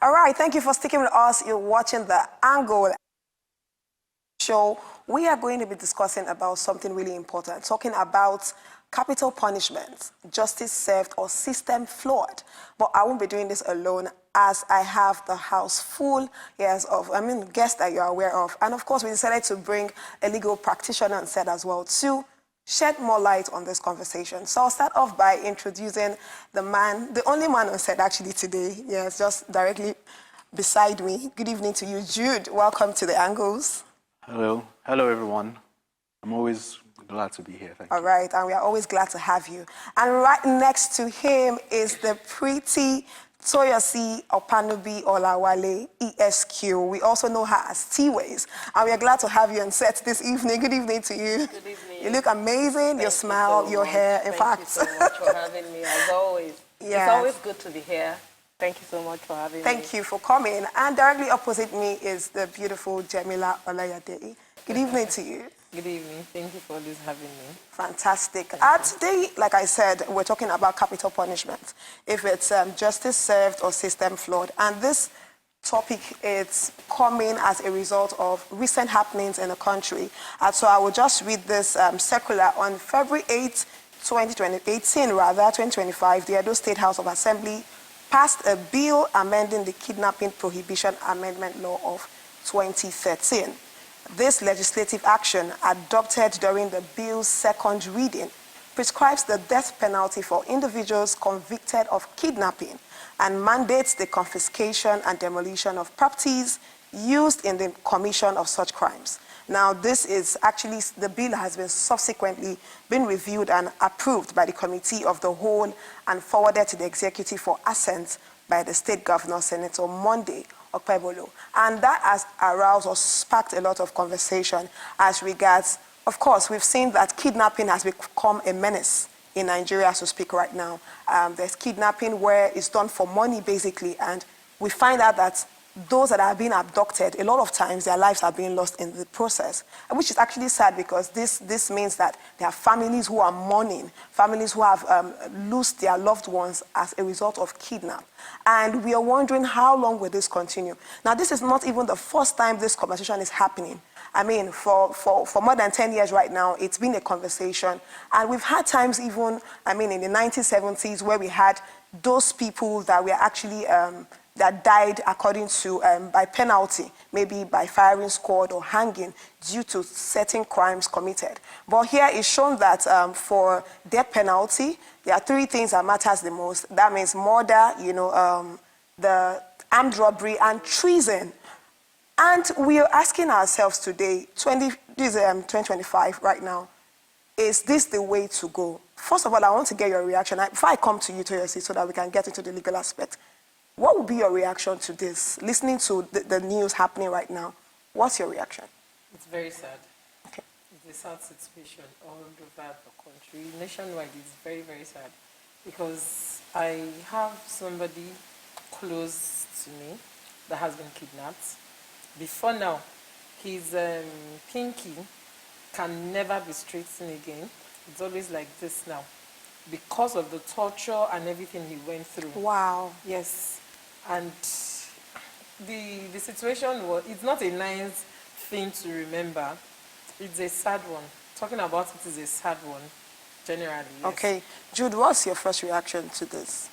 All right, thank you for sticking with us. You're watching The Angle show. We are going to be discussing about something really important, talking about capital punishment, justice served or system flawed. But I won't be doing this alone, as I have the house full, yes, of guests that you're aware of. And of course, we decided to bring a legal practitioner on set as well to shed more light on this conversation. So I'll start off by introducing the man, the only man on set actually today. Yes, just directly beside me. Good evening to you, Jude. Welcome to The Angles. Hello. Hello, everyone. I'm always glad to be here. Thank you. All right, and we are always glad to have you. And right next to him is the pretty Toyosi Opanubi Olawale, ESQ. We also know her as T-Ways. And we are glad to have you on set this evening. Good evening to you. Good evening. You look amazing, your smile, your hair, in fact. Thank you so much for having me, as always. Yeah. It's always good to be here. Thank you so much for having me. Thank you for coming. And directly opposite me is the beautiful Jamila Olayade. Good evening to you. Good evening. Thank you for always having me. Fantastic. Today, like I said, we're talking about capital punishment, if it's justice served or system flawed. And this topic is coming as a result of recent happenings in the country. So I will just read this circular. On February 8, 2025, the Edo State House of Assembly passed a bill amending the Kidnapping Prohibition Amendment Law of 2013. This legislative action, adopted during the bill's second reading, prescribes the death penalty for individuals convicted of kidnapping and mandates the confiscation and demolition of properties used in the commission of such crimes. Now, this is actually, the bill has been subsequently been reviewed and approved by the Committee of the Whole and forwarded to the Executive for assent by the State Governor, Senator Monday Okpebolo. And that has aroused or sparked a lot of conversation as regards, of course, we've seen that kidnapping has become a menace in Nigeria as we speak right now. There's kidnapping where it's done for money, basically, and we find out that those that are being abducted, a lot of times their lives are being lost in the process, which is actually sad because this means that there are families who are mourning, families who have lost their loved ones as a result of kidnap. And we are wondering how long will this continue? Now, this is not even the first time this conversation is happening. I mean, for more than 10 years right now, it's been a conversation. And we've had times even, in the 1970s where we had those people that were actually that died according to, by penalty, maybe by firing squad or hanging due to certain crimes committed. But here it's shown that for death penalty, there are three things that matters the most. That means murder, the armed robbery and treason. And we are asking ourselves today, 2025 right now, is this the way to go? First of all, I want to get your reaction. Before I come to you, Toyosi, so that we can get into the legal aspect. What would be your reaction to this? Listening to the news happening right now, what's your reaction? It's very sad. Okay. It's a sad situation all over the country. Nationwide, it's very, very sad. Because I have somebody close to me that has been kidnapped. Before now, his pinky can never be straightened again. It's always like this now, because of the torture and everything he went through. Wow. Yes. And the situation was, it's not a nice thing to remember. It's a sad one. Talking about it is a sad one, generally. Yes. Okay. Jude, what's your first reaction to this?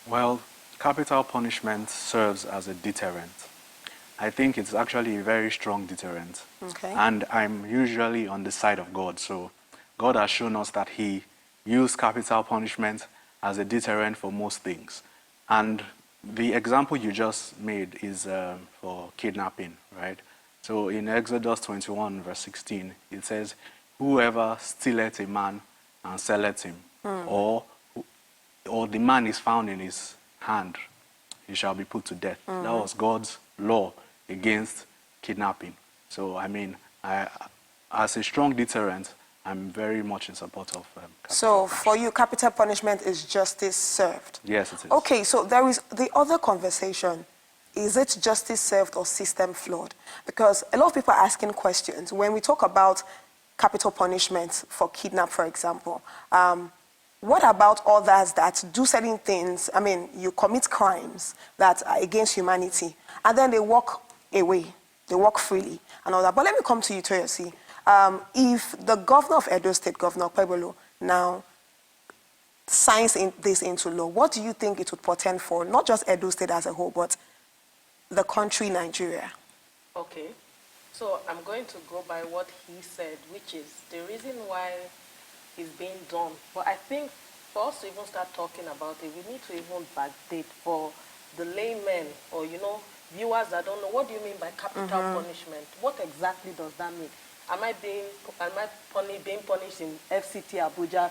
Well, capital punishment serves as a deterrent. I think it's actually a very strong deterrent. Okay. And I'm usually on the side of God. So God has shown us that he used capital punishment as a deterrent for most things. And the example you just made is for kidnapping, right? So in Exodus 21, verse 16, it says, whoever stealeth a man and selleth him, or the man is found in his hand, he shall be put to death. That was God's law against kidnapping. So, as a strong deterrent, I'm very much in support of So for you, capital punishment is justice served? Yes, it is. Okay, so there is the other conversation. Is it justice served or system flawed? Because a lot of people are asking questions. When we talk about capital punishment for kidnap, for example, What about others that do certain things? I mean, you commit crimes that are against humanity, and then they walk away, they walk freely, and all that. But let me come to you, Toyosi. If the governor of Edo State, Governor Pebolo, now signs this into law, what do you think it would portend for not just Edo State as a whole, but the country, Nigeria? Okay, so I'm going to go by what he said, which is the reason why it's being done. But I think for us to even start talking about it, we need to even backdate for the laymen or, viewers that don't know, what do you mean by capital punishment? What exactly does that mean? Am I being punished in FCT Abuja?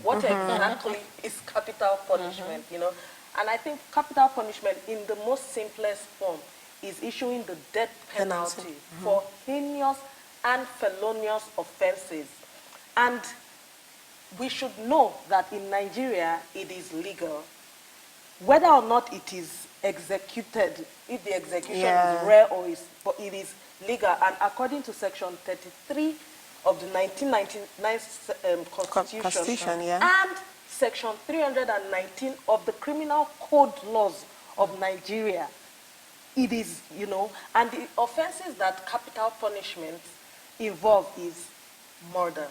What exactly is capital punishment, And I think capital punishment in the most simplest form is issuing the death penalty for heinous and felonious offenses. And we should know that in Nigeria it is legal. Whether or not it is executed, if the execution is rare or but it is legal. And according to Section 33 of the 1999 Constitution, and Section 319 of the Criminal Code laws of Nigeria, it is, and the offenses that capital punishment involve is murder.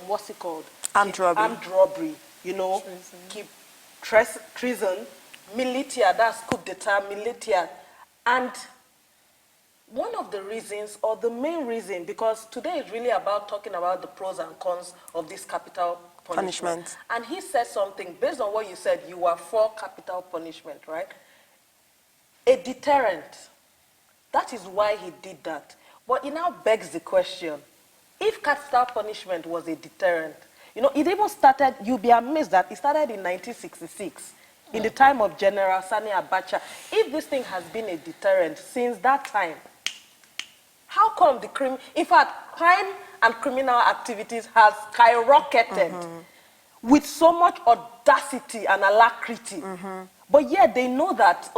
What's it called? Armed robbery. Armed robbery, treason, militia, that's coup d'etat, militia. And one of the reasons, or the main reason, because today is really about talking about the pros and cons of this capital punishment. And he said something, based on what you said, you are for capital punishment, right? A deterrent. That is why he did that. But it now begs the question, if capital punishment was a deterrent, it even started, you'll be amazed that it started in 1966, in the time of General Sani Abacha. If this thing has been a deterrent since that time, how come in fact, crime and criminal activities has skyrocketed with so much audacity and alacrity. But yet they know that,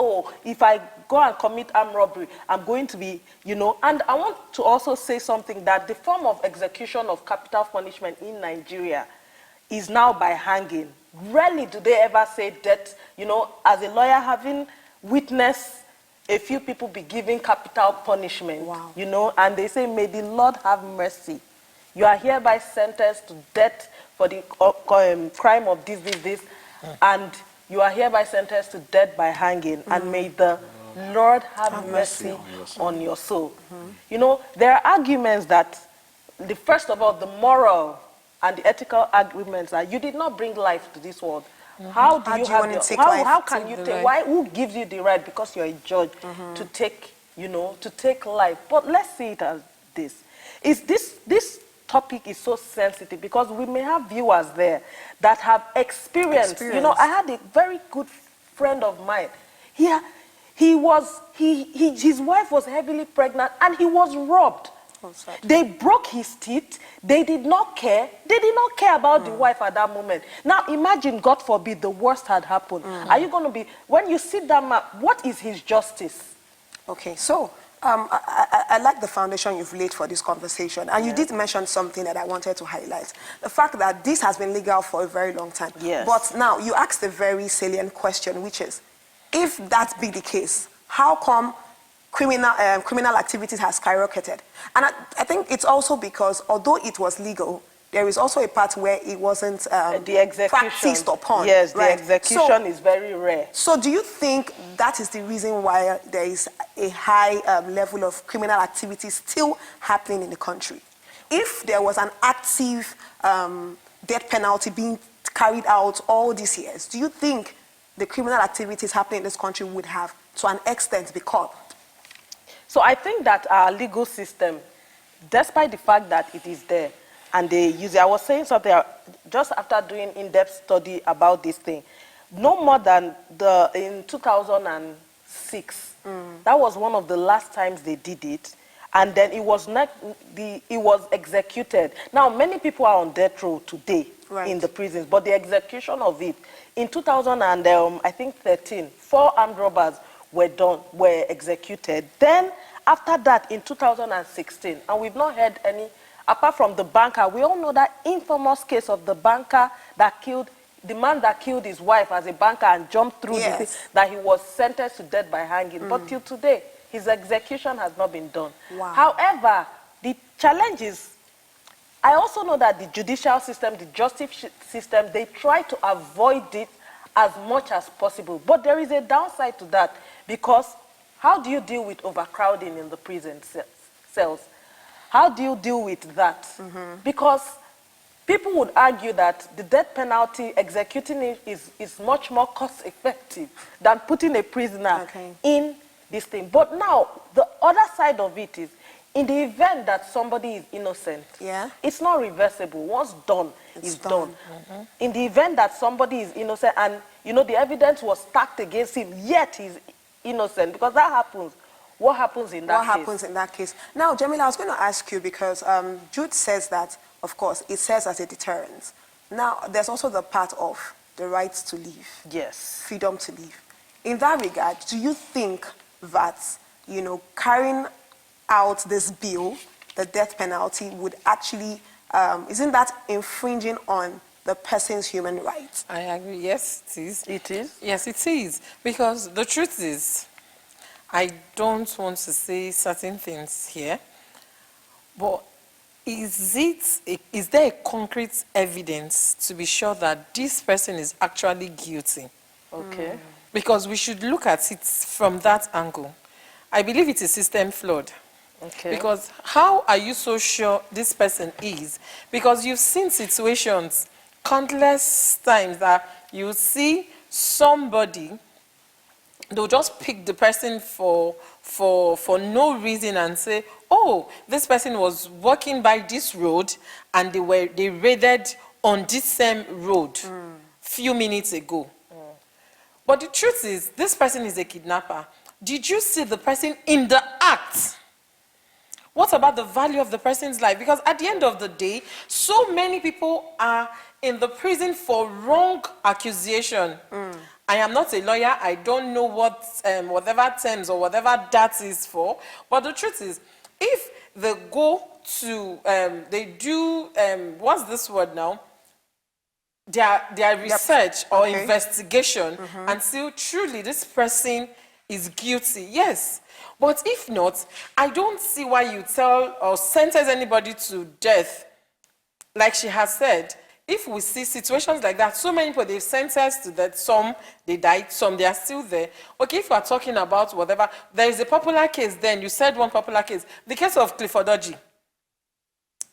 if I go and commit armed robbery, I'm going to be, And I want to also say something, that the form of execution of capital punishment in Nigeria is now by hanging. Rarely do they ever say death. As a lawyer, having witnessed a few people be given capital punishment, and they say, may the Lord have mercy. You are hereby sentenced to death for the crime of this, and you are hereby sentenced to death by hanging, and may the Lord have mercy on your soul. There are arguments that, first of all, the moral and the ethical arguments are, you did not bring life to this world. How can you take, who gives you the right, because you're a judge, to take life? But let's see it as this. This topic is so sensitive because we may have viewers there that have experienced. I had a very good friend of mine. His wife was heavily pregnant and he was robbed. They broke his teeth. They did not care. They did not care about the wife at that moment. Now imagine, God forbid, the worst had happened. Are you going to be, when you sit down, what is his justice? Okay, so I like the foundation you've laid for this conversation. And you did mention something that I wanted to highlight. The fact that this has been legal for a very long time. Yes. But now you asked a very salient question, which is, if that be the case, how come criminal activities has skyrocketed? And I think it's also because, although it was legal, there is also a part where it wasn't practiced upon. Yes, the execution is very rare. So do you think that is the reason why there is a high level of criminal activity still happening in the country? If there was an active death penalty being carried out all these years, do you think the criminal activities happening in this country would have, to an extent, be curbed? So I think that our legal system, despite the fact that it is there, and they use it, I was saying something just after doing in-depth study about this thing. No more than in 2006, that was one of the last times they did it, and then it was executed. Now many people are on death row today in the prisons, but the execution of it in 2013, 4 armed robbers were executed. Then after that, in 2016, and we've not heard any apart from the banker, we all know that infamous case of the banker that killed, the man that killed his wife as a banker and jumped through the thing, that he was sentenced to death by hanging. But till today, his execution has not been done. Wow. However, the challenge is, I also know that the judicial system, the justice system, they try to avoid it as much as possible. But there is a downside to that, because how do you deal with overcrowding in the prison cells? How do you deal with that? Because people would argue that the death penalty, executing it is much more cost-effective than putting a prisoner in this thing. But now, the other side of it is, in the event that somebody is innocent, it's not reversible. Once done, it's done. In the event that somebody is innocent and, you know, the evidence was stacked against him, yet he's innocent, because that happens. What happens in that case? What happens in that case? Now, Jamila, I was going to ask you, because Jude says that, of course, it serves as a deterrent. Now, there's also the part of the right to live. Yes. Freedom to live. In that regard, do you think that, you know, carrying out this bill, the death penalty, would actually, isn't that infringing on the person's human rights? I agree. Yes, it is. It is? Yes, it is. Because the truth is, I don't want to say certain things here, but is there a concrete evidence to be sure that this person is actually guilty? Okay. Because we should look at it from that angle. I believe it is system flawed. Okay. Because how are you so sure this person is? Because you've seen situations countless times that you see somebody, they'll just pick the person for no reason and say, oh, this person was walking by this road and they raided on this same road few minutes ago. But the truth is, this person is a kidnapper. Did you see the person in the act? What about the value of the person's life? Because at the end of the day, so many people are in the prison for wrong accusation. I am not a lawyer. I don't know what whatever terms or whatever that is for. But the truth is, if they go to, they do, what's this word now? Their research or investigation until truly this person is guilty. Yes. But if not, I don't see why you tell or sentence anybody to death. Like she has said, if we see situations like that, so many people they've sentenced to death, some they died, some they are still there. Okay, if we are talking about whatever, there is a popular case then, you said one popular case, the case of Clifford Orji.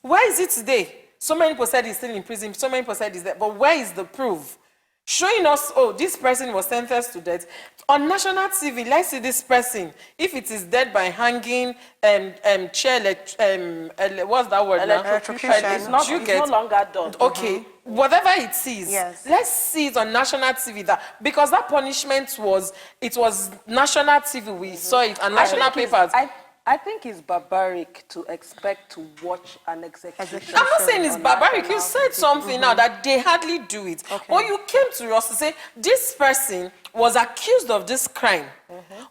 Where is it today? So many people said he's still in prison, so many people said he's there, but where is the proof? Showing us, oh, this person was sentenced to death. On national TV, let's see this person. If it is dead by hanging, what's that word now? Electrocution. It's no longer done. Okay, whatever it is, Yes. let's see it on national TV. Because that punishment was national TV, we saw it, and national papers. I think it's barbaric to expect to watch an execution. I'm not saying it's barbaric. You said something now that they hardly do it. But you came to us to say this person was accused of this crime.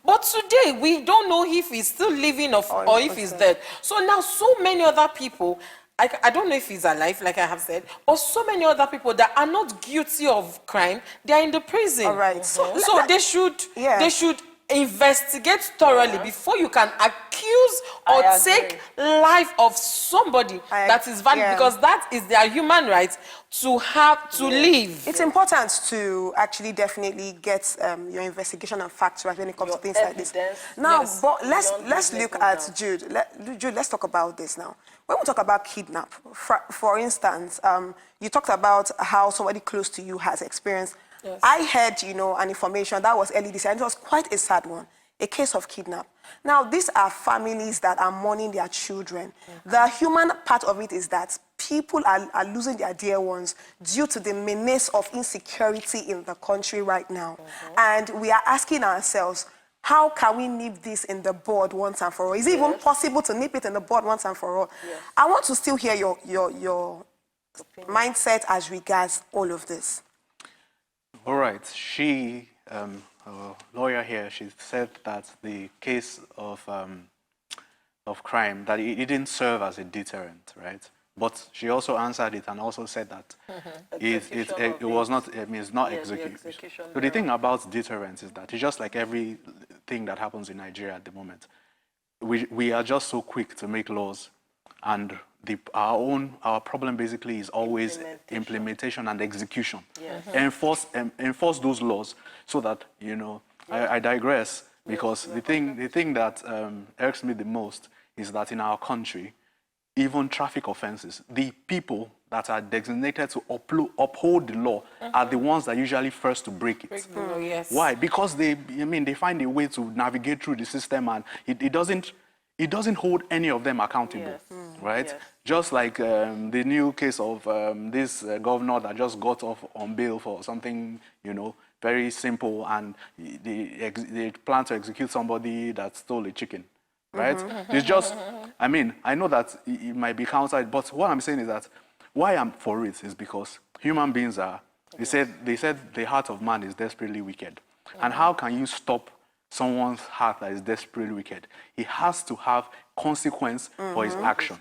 But today, we don't know if he's still living or if he's dead. So now so many other people, I don't know if he's alive, like I have said, or so many other people that are not guilty of crime, they are in the prison. All right. So they should investigate thoroughly before you can accuse or take life of somebody that is valid, because that is their human right to have to live. It's important to actually definitely get your investigation and facts right when it comes to things like this. Now, but let's look at Jude. Jude, let's talk about this now. When we talk about kidnap, for instance, you talked about how somebody close to you has experienced. Yes. I heard, you know, an information that was early this year, and it was quite a sad one, a case of kidnap. Now, these are families that are mourning their children. The human part of it is that people are losing their dear ones due to the menace of insecurity in the country right now. And we are asking ourselves, how can we nip this in the bud once and for all? Is it even possible to nip it in the bud once and for all? I want to still hear your mindset as regards all of this. All right. She, a lawyer here, she said that the case of of crime, that it didn't serve as a deterrent, right? But she also answered it and also said that it was not, I mean, it's not execution. So the thing about deterrence is that it's just like everything that happens in Nigeria at the moment. We are just so quick to make laws, and our problem basically is always implementation and execution. Yes. Enforce those laws so that, you know, I digress, because the thing that irks me the most is that in our country, even traffic offenses, the people that are designated to uphold the law are the ones that are usually first to break it. Yes. Why? Because they find a way to navigate through the system, and it doesn't hold any of them accountable, right? Yes. Just like the new case of this governor that just got off on bail for something, you know, very simple, and they plan to execute somebody that stole a chicken. Right? It's just, I mean, I know that it might be countered, but what I'm saying is that why I'm for it is because human beings are, they said the heart of man is desperately wicked. And how can you stop someone's heart that is desperately wicked? He has to have consequence for his action.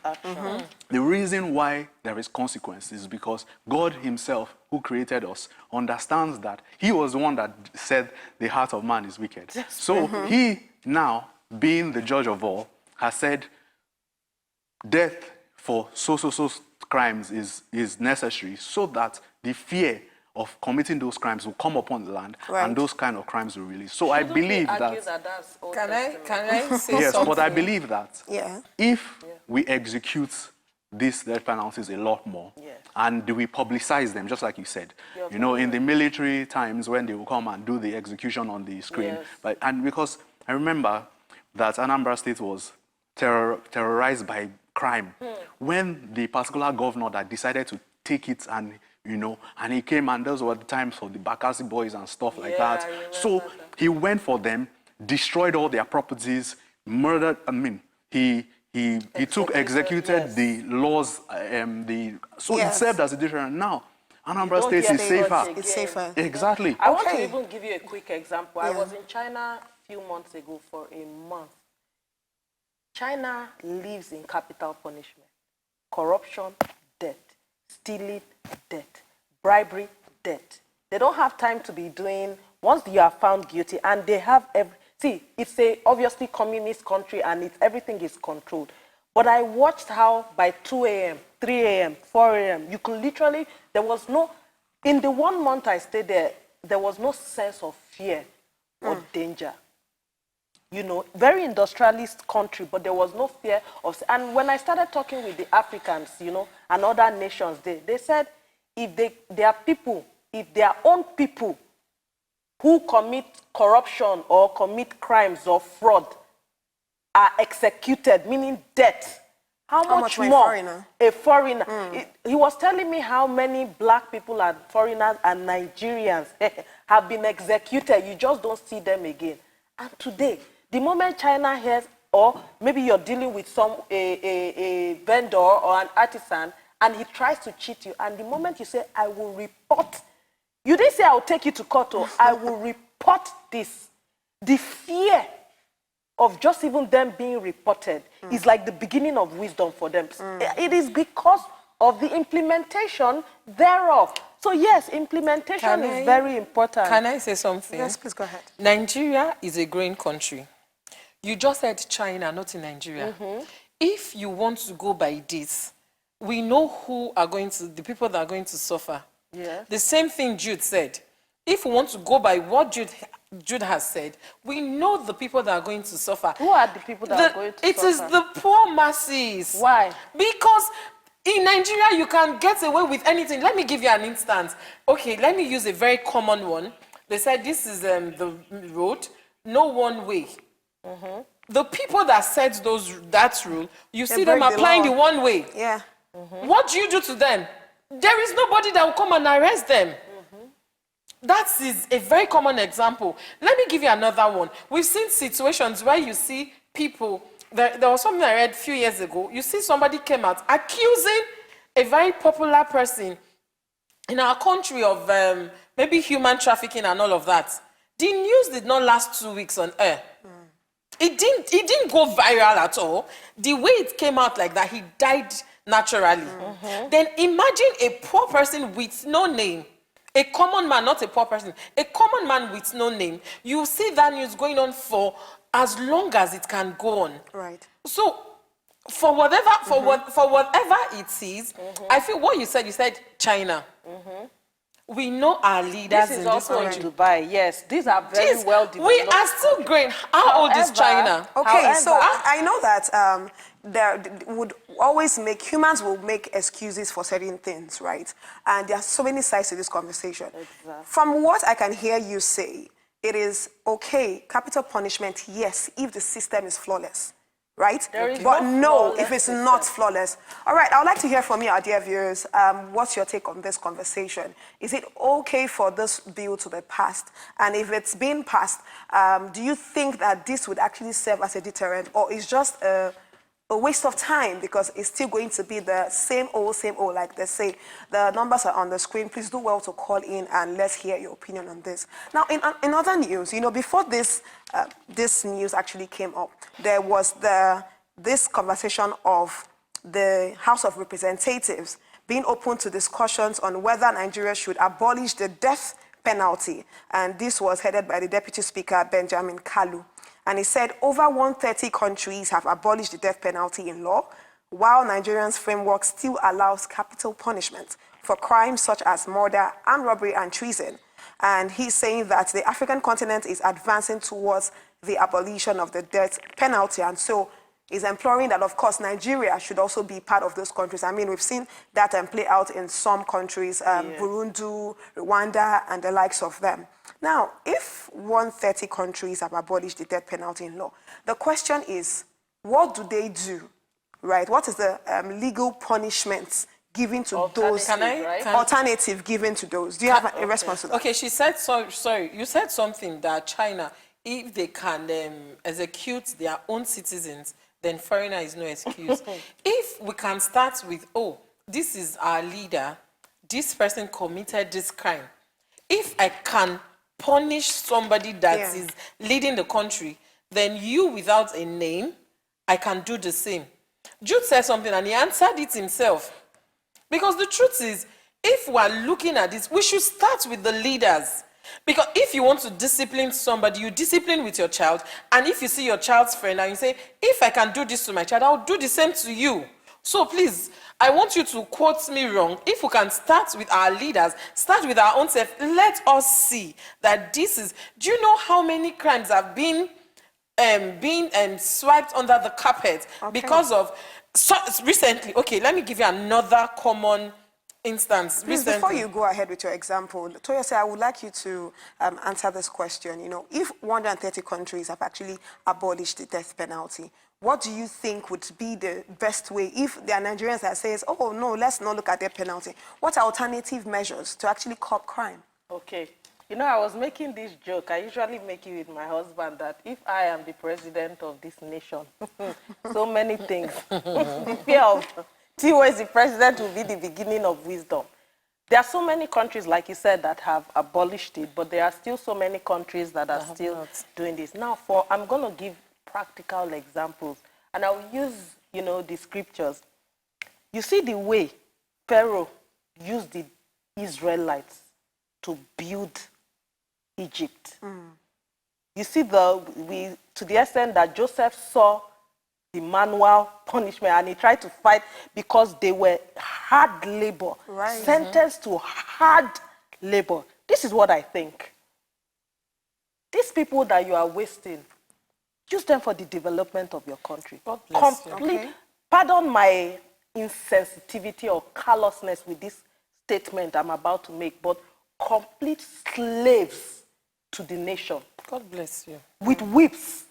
The reason why there is consequence is because God himself, who created us, understands that he was the one that said the heart of man is wicked. So he now, being the judge of all, has said death for so crimes is necessary, so that the fear of committing those crimes will come upon the land, and those kind of crimes will release. So I believe that. Can I say yes, something? but I believe that if we execute these death penalties a lot more, and we publicize them, just like you said, you know, in the military times when they will come and do the execution on the screen, and because I remember that Anambra State was terrorized by crime. When the particular governor that decided to take it, and, you know, and he came, and those were the times for the Bakassi boys and stuff like that. So he went for them, destroyed all their properties, murdered, he executed the laws, so it served as a deterrent. Now, Anambra State is safer. It's safer. Exactly. I want to even give you a quick example. I was in China few months ago for a month. China lives in capital punishment. Corruption, death. Stealing, death. Bribery, death. They don't have time to be doing, once you are found guilty, and they have see, it's a obviously communist country, and everything is controlled. But I watched how by 2 a.m., 3 a.m., 4 a.m., you could literally, in the 1 month I stayed there, there was no sense of fear or danger. You know, very industrialist country, but there was no fear of... And when I started talking with the Africans, you know, and other nations, they said if their own people who commit corruption or commit crimes or fraud are executed, meaning death, how much more a foreigner? He was telling me how many black people and foreigners and Nigerians have been executed. You just don't see them again. And today, the moment China hears, or maybe you're dealing with a vendor or an artisan, and he tries to cheat you, and the moment you say, I will report, you didn't say I will take you to court, or I will report this. The fear of just even them being reported is like the beginning of wisdom for them. It is because of the implementation thereof. So yes, implementation is very important. Can I say something? Yes, please go ahead. Nigeria is a growing country. You just said China, not in Nigeria. If you want to go by this, we know who are going to, the people that are going to suffer. Yes. The same thing Jude said. If we want to go by what Jude has said, we know the people that are going to suffer. Who are the people that are going to suffer? It is the poor masses. Why? Because in Nigeria, you can get away with anything. Let me give you an instance. Okay, let me use a very common one. They said this is the road, no one way. The people that set that rule, you see them applying the one way. Yeah. What do you do to them? There is nobody that will come and arrest them. That is a very common example. Let me give you another one. We've seen situations where you see people, there was something I read a few years ago. You see somebody came out accusing a very popular person in our country of maybe human trafficking and all of that. The news did not last 2 weeks on air. it didn't go viral at all. The way it came out like that, he died naturally. Then imagine a poor person with no name. A common man, not a poor person. A common man with no name. You see that news going on for as long as it can go on. Right. So, for whatever, for whatever it is, I feel what you said China. We know our leaders This is in also this in country. Dubai. Yes, these are very Jeez, well developed. we are still growing. How old is However, China? Okay, so However- I know that there would always humans will make excuses for certain things, right? And there are so many sides to this conversation. Exactly. From what I can hear you say, it is okay, capital punishment, yes, if the system is flawless, right? There is But no no, flawless if it's system. not flawless. All right, I would like to hear from you, our dear viewers. What's your take on this conversation? Is it okay for this bill to be passed? And if it's been passed, do you think that this would actually serve as a deterrent, or is just a waste of time because it's still going to be the same old, like they say? The numbers are on the screen. Please do well to call in and let's hear your opinion on this. Now, in other news, you know, before this news actually came up, there was this conversation of the House of Representatives being open to discussions on whether Nigeria should abolish the death penalty. And this was headed by the Deputy Speaker, Benjamin Kalu. And he said over 130 countries have abolished the death penalty in law, while Nigeria's framework still allows capital punishment for crimes such as murder, armed robbery, and treason. And he's saying that the African continent is advancing towards the abolition of the death penalty. And so is imploring that, of course, Nigeria should also be part of those countries. I mean, we've seen that play out in some countries, Burundi, Rwanda, and the likes of them. Now, if 130 countries have abolished the death penalty in law, the question is, what do they do, right? What is the legal punishments given to those? Alternative given to those? Do you have a response to that? Okay, she said, sorry, you said something that China, if they can execute their own citizens, then foreigner is no excuse. If we can start with, oh, this is our leader, this person committed this crime. If I can punish somebody that is leading the country, then you without a name, I can do the same. Jude said something and he answered it himself. Because the truth is, if we're looking at this, we should start with the leaders. Because if you want to discipline somebody, you discipline with your child. And if you see your child's friend and you say, if I can do this to my child, I'll do the same to you. So please, I want you to quote me wrong. If we can start with our leaders, start with our own self, let us see that this is... Do you know how many crimes have been swiped under the carpet because of... So, recently, okay, let me give you another common instance. Please, before you go ahead with your example, Toyose, I would like you to answer this question. You know, if 130 countries have actually abolished the death penalty, what do you think would be the best way if there are Nigerians that says, oh, no, let's not look at death penalty? What are alternative measures to actually curb crime? Okay. You know, I was making this joke. I usually make it with my husband that if I am the president of this nation, so many things. The fear of Tiwa is the president will be the beginning of wisdom. There are so many countries, like you said, that have abolished it, but there are still so many countries that are still doing this. Now, I'm going to give practical examples, and I will use, you know, the scriptures. You see the way Pharaoh used the Israelites to build Egypt. You see to the extent that Joseph saw the manual punishment and he tried to fight because they were hard labor, sentenced to hard labor. This is what I think. These people that you are wasting, use them for the development of your country. God bless you. Okay. Pardon my insensitivity or callousness with this statement I'm about to make, but complete slaves to the nation. God bless you. With whips.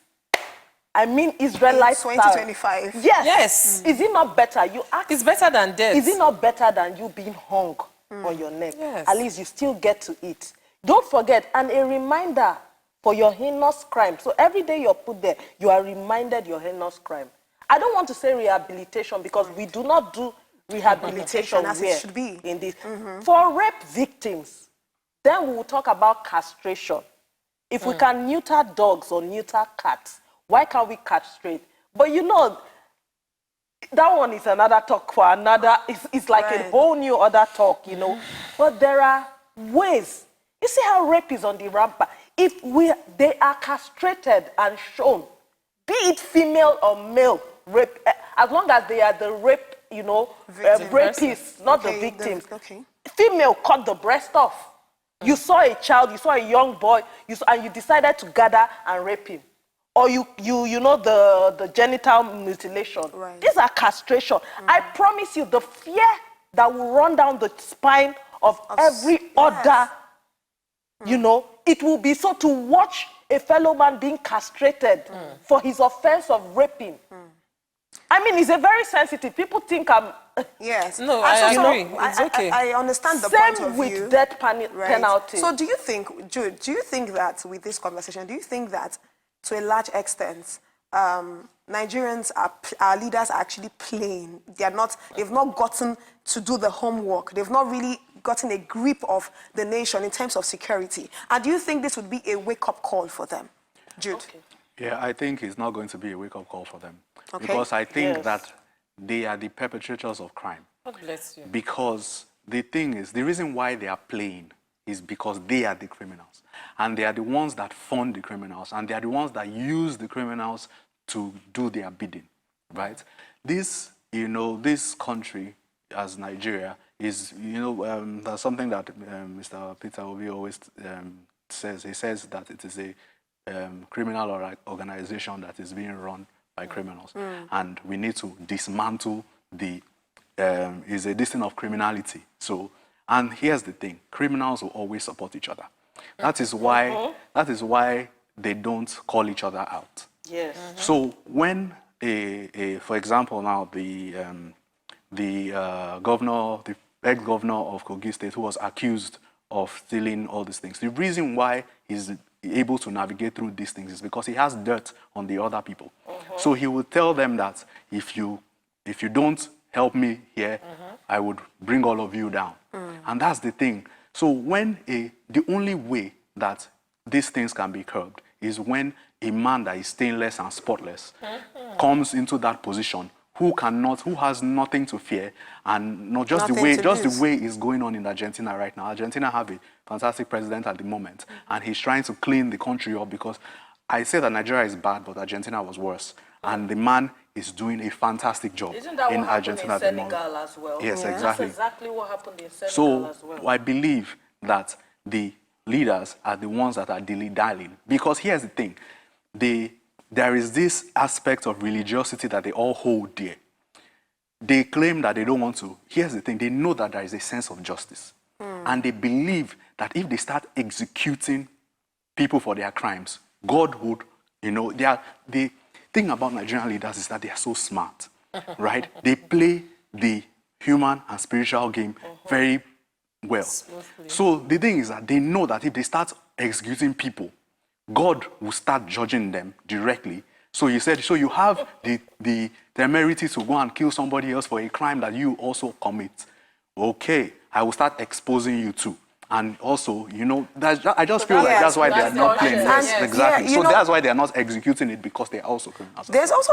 I mean Israelites. 2025. Yes. Yes. Is it not better? You ask. It's better than death. Is it not better than you being hung on your neck? Yes. At least you still get to eat. Don't forget, and a reminder for your heinous crime. So every day you're put there, you are reminded your heinous crime. I don't want to say rehabilitation because we do not do rehabilitation as it should be. in this. For rape victims, then we will talk about castration. If we can neuter dogs or neuter cats, Why can't we castrate? But you know, that one is another talk for another, it's like a whole new other talk, you know. But there are ways. You see how rape is on the rampant. If they are castrated and shown, be it female or male rape, as long as they are the rape, you know, rapists, not the victims. Female cut the breast off. You saw a child, you saw a young boy, and you decided to gather and rape him. Or you know, the genital mutilation. These are castration. I promise you, the fear that will run down the spine of every other, you know, it will be so to watch a fellow man being castrated for his offense of raping. I mean, it's a very sensitive. People think I'm... Yes. No, I agree. It's okay. I understand the point of view. Same with death penalty. So do you think, Jude, do you think that with this conversation, do you think that to a large extent, Nigerians, our leaders are actually playing? They've not gotten to do the homework. They've not really gotten a grip of the nation in terms of security. And do you think this would be a wake-up call for them? Jude? Okay. Yeah, I think it's not going to be a wake-up call for them. Because I think that they are the perpetrators of crime. God bless you. Because the thing is, the reason why they are playing is because they are the criminals. And they are the ones that fund the criminals. And they are the ones that use the criminals to do their bidding, right? This, you know, this country, as Nigeria, is, you know, there's something that Mr. Peter Obi always says. He says that it is a criminal organization that is being run by criminals. And we need to dismantle the, is a distance of criminality. So, and here's the thing, criminals will always support each other. That is why they don't call each other out. Yes. So when for example now the governor, the ex-governor of Kogi State, who was accused of stealing all these things, the reason why he's able to navigate through these things is because he has dirt on the other people. So he will tell them that if you don't help me here, I would bring all of you down. And that's the thing. So when the only way that these things can be curbed is when a man that is stainless and spotless comes into that position, who has nothing to fear, and not just the way it's going on in Argentina right now. Argentina have a fantastic president at the moment, and he's trying to clean the country up, because I say that Nigeria is bad, but Argentina was worse. And the man is doing a fantastic job in Argentina at the moment. Senegal as well? Yes, exactly. That's exactly what happened in Senegal as well. So I believe that the leaders are the ones that are dilly-dallying. Because here's the thing, there is this aspect of religiosity that they all hold dear. They claim that they don't want to. Here's the thing, they know that there is a sense of justice. And they believe that if they start executing people for their crimes, God would, you know, the thing about Nigerian leaders is that they are so smart, right? They play the human and spiritual game very well. Smoothly. So the thing is that they know that if they start executing people, God will start judging them directly. So he said, so you have the temerity to go and kill somebody else for a crime that you also commit. Okay, I will start exposing you too. And also, you know, I just feel like that's why they are not playing. Yes, exactly. So that's why they are not executing it, because they are also criminals. There's also